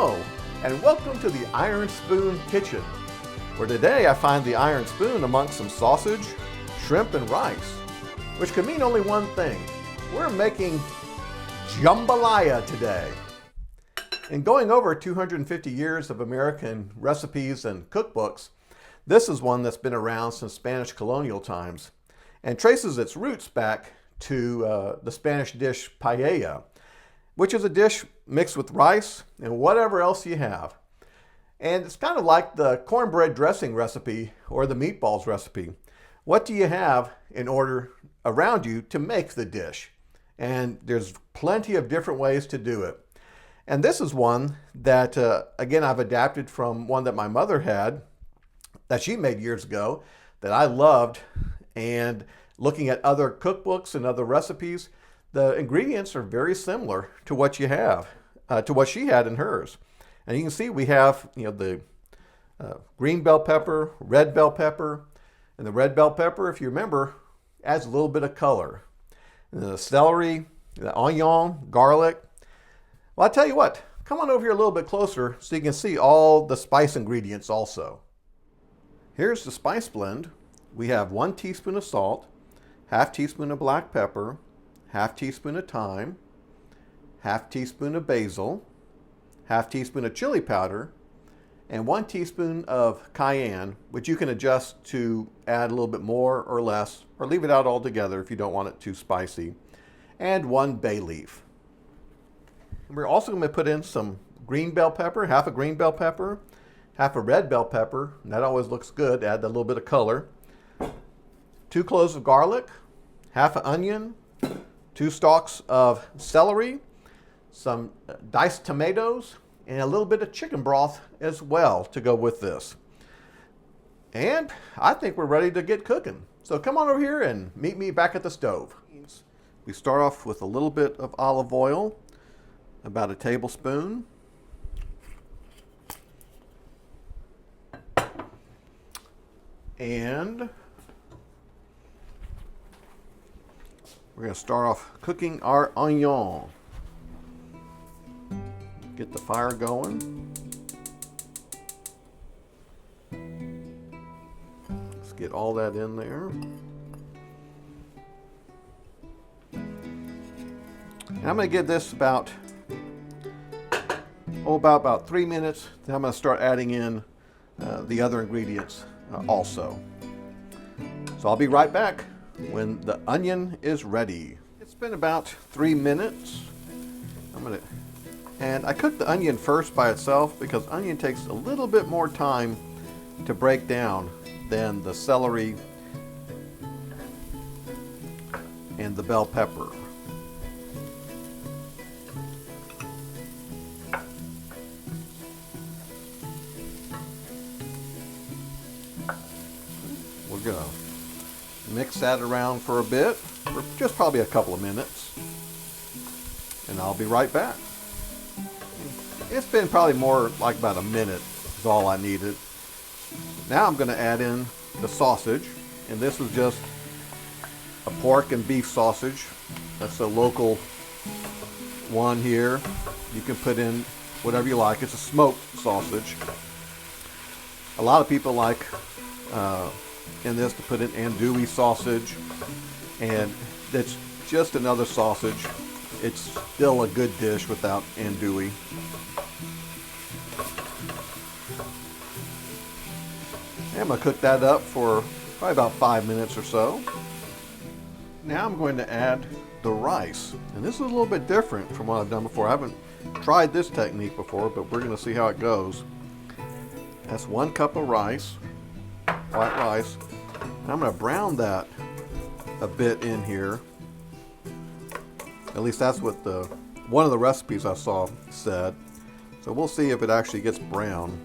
Hello, and welcome to the Iron Spoon Kitchen, where today I find the iron spoon amongst some sausage, shrimp, and rice, which can mean only one thing. We're making jambalaya today. In going over 250 years of American recipes and cookbooks, this is one that's been around since Spanish colonial times and traces its roots back to the Spanish dish paella, which is a dish mixed with rice and whatever else you have. And it's kind of like the cornbread dressing recipe or the meatballs recipe. What do you have in order around you to make the dish? And there's plenty of different ways to do it. And this is one that, again, I've adapted from one that my mother had that she made years ago that I loved. And looking at other cookbooks and other recipes, the ingredients are very similar to what you have, to what she had in hers. And you can see we have, the green bell pepper, red bell pepper, and the red bell pepper, if you remember, adds a little bit of color. And the celery, the onion, garlic. Well, I'll tell you what, come on over here a little bit closer so you can see all the spice ingredients also. Here's the spice blend. We have 1 teaspoon of salt, half teaspoon of black pepper, half teaspoon of thyme, half teaspoon of basil, half teaspoon of chili powder, and 1 teaspoon of cayenne, which you can adjust to add a little bit more or less, or leave it out altogether if you don't want it too spicy, and 1 bay leaf. And we're also going to put in some green bell pepper, half a green bell pepper, half a red bell pepper, and that always looks good, add a little bit of color, 2 cloves of garlic, half an onion, 2 stalks of celery, some diced tomatoes, and a little bit of chicken broth as well to go with this. And I think we're ready to get cooking. So come on over here and meet me back at the stove. We start off with a little bit of olive oil, about a tablespoon. And we're going to start off cooking our onion. Get the fire going. Let's get all that in there. And I'm going to give this about 3 minutes. Then I'm going to start adding in the other ingredients also. So I'll be right back when the onion is ready. It's been about 3 minutes. And I cooked the onion first by itself because onion takes a little bit more time to break down than the celery and the bell pepper. We're gonna mix that around for a bit, for just probably a couple of minutes, and I'll be right back. It's been probably more like about a minute is all I needed. Now I'm going to add in the sausage, and this is just a pork and beef sausage. That's a local one here. You can put in whatever you like. It's a smoked sausage. A lot of people like in this to put in andouille sausage, and it's just another sausage. It's still a good dish without andouille. I'm going to cook that up for probably about 5 minutes or so. Now I'm going to add the rice. And this is a little bit different from what I've done before. I haven't tried this technique before, but we're going to see how it goes. That's 1 cup of rice, white rice. And I'm going to brown that a bit in here. At least that's what one of the recipes I saw said. So we'll see if it actually gets brown.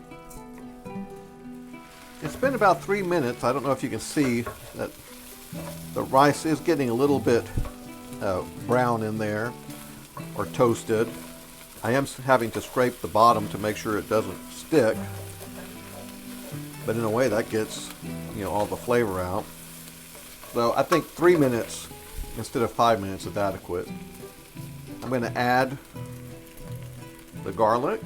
It's been about 3 minutes. I don't know if you can see that the rice is getting a little bit brown in there, or toasted. I am having to scrape the bottom to make sure it doesn't stick. But in a way that gets all the flavor out. So I think 3 minutes instead of 5 minutes is adequate. I'm going to add the garlic.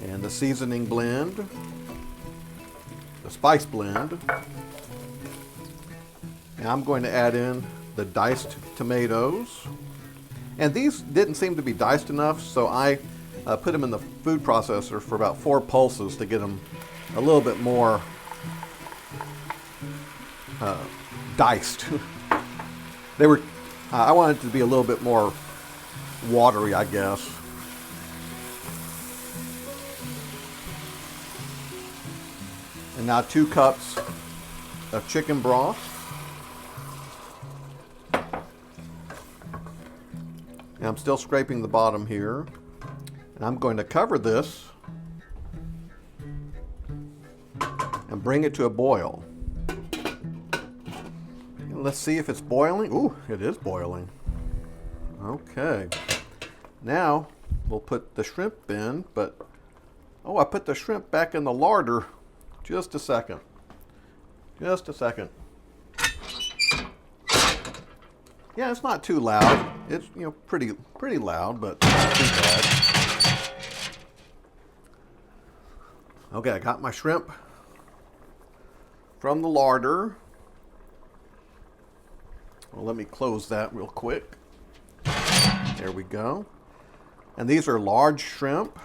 and the seasoning blend, the spice blend. And I'm going to add in the diced tomatoes. And these didn't seem to be diced enough, so I put them in the food processor for about 4 pulses to get them a little bit more diced. They were, I wanted it to be a little bit more watery, I guess. And now 2 cups of chicken broth. And I'm still scraping the bottom here. And I'm going to cover this and bring it to a boil. And let's see if it's boiling. Ooh, it is boiling. Okay. Now we'll put the shrimp in, but oh, I put the shrimp back in the larder. Just a second. Just a second. Yeah, it's not too loud. It's, you know, pretty loud, but not too bad. Okay, I got my shrimp from the larder. Well, let me close that real quick. There we go. And these are large shrimp.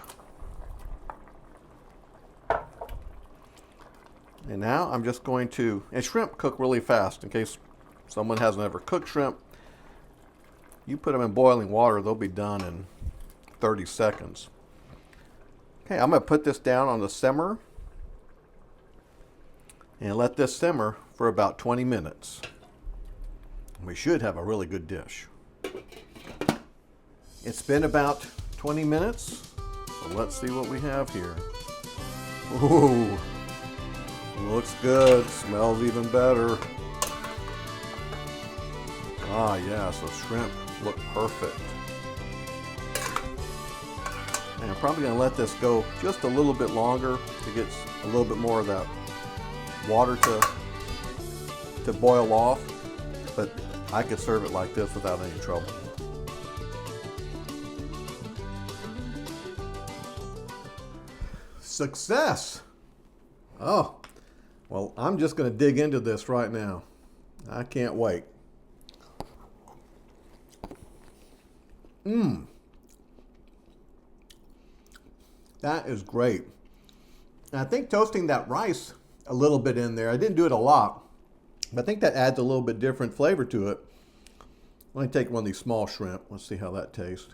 And now I'm just going to, and shrimp cook really fast in case someone hasn't ever cooked shrimp. You put them in boiling water, they'll be done in 30 seconds. Okay, I'm going to put this down on the simmer and let this simmer for about 20 minutes. We should have a really good dish. It's been about 20 minutes, so let's see what we have here. Ooh, looks good, smells even better. Ah, yeah, so shrimp look perfect. And I'm probably going to let this go just a little bit longer to get a little bit more of that water to boil off, but I could serve it like this without any trouble. Success! Oh, well, I'm just going to dig into this right now. I can't wait. That is great. And I think toasting that rice a little bit in there, I didn't do it a lot, but I think that adds a little bit different flavor to it. Let me take one of these small shrimp. Let's see how that tastes.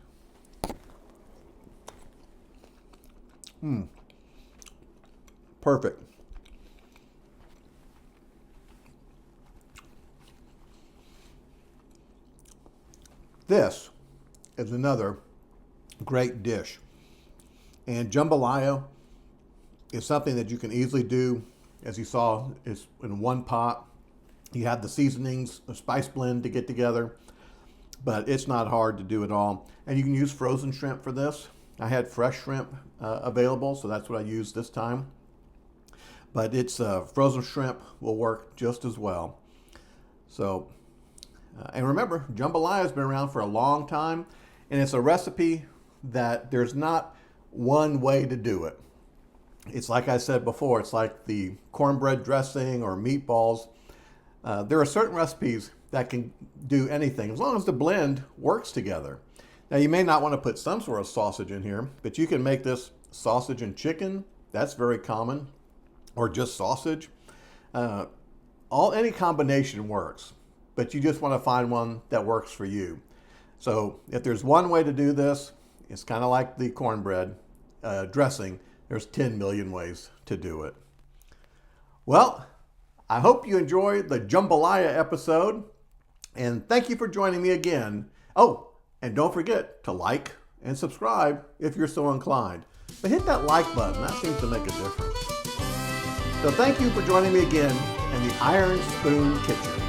Perfect. This is another great dish. And jambalaya is something that you can easily do. As you saw, it's in one pot. You have the seasonings, the spice blend to get together, but it's not hard to do at all. And you can use frozen shrimp for this. I had fresh shrimp available, so that's what I used this time. But it's frozen shrimp will work just as well. So, and remember, jambalaya has been around for a long time, and it's a recipe that there's not one way to do it. It's like I said before, it's like the cornbread dressing or meatballs. There are certain recipes that can do anything as long as the blend works together. Now, you may not want to put some sort of sausage in here, but you can make this sausage and chicken. That's very common, or just sausage. Any combination works, but you just want to find one that works for you. So if there's one way to do this, it's kind of like the cornbread dressing. There's 10 million ways to do it. Well, I hope you enjoyed the jambalaya episode, and thank you for joining me again. Oh, and don't forget to like and subscribe if you're so inclined. But hit that like button, that seems to make a difference. So thank you for joining me again in the Iron Spoon Kitchen.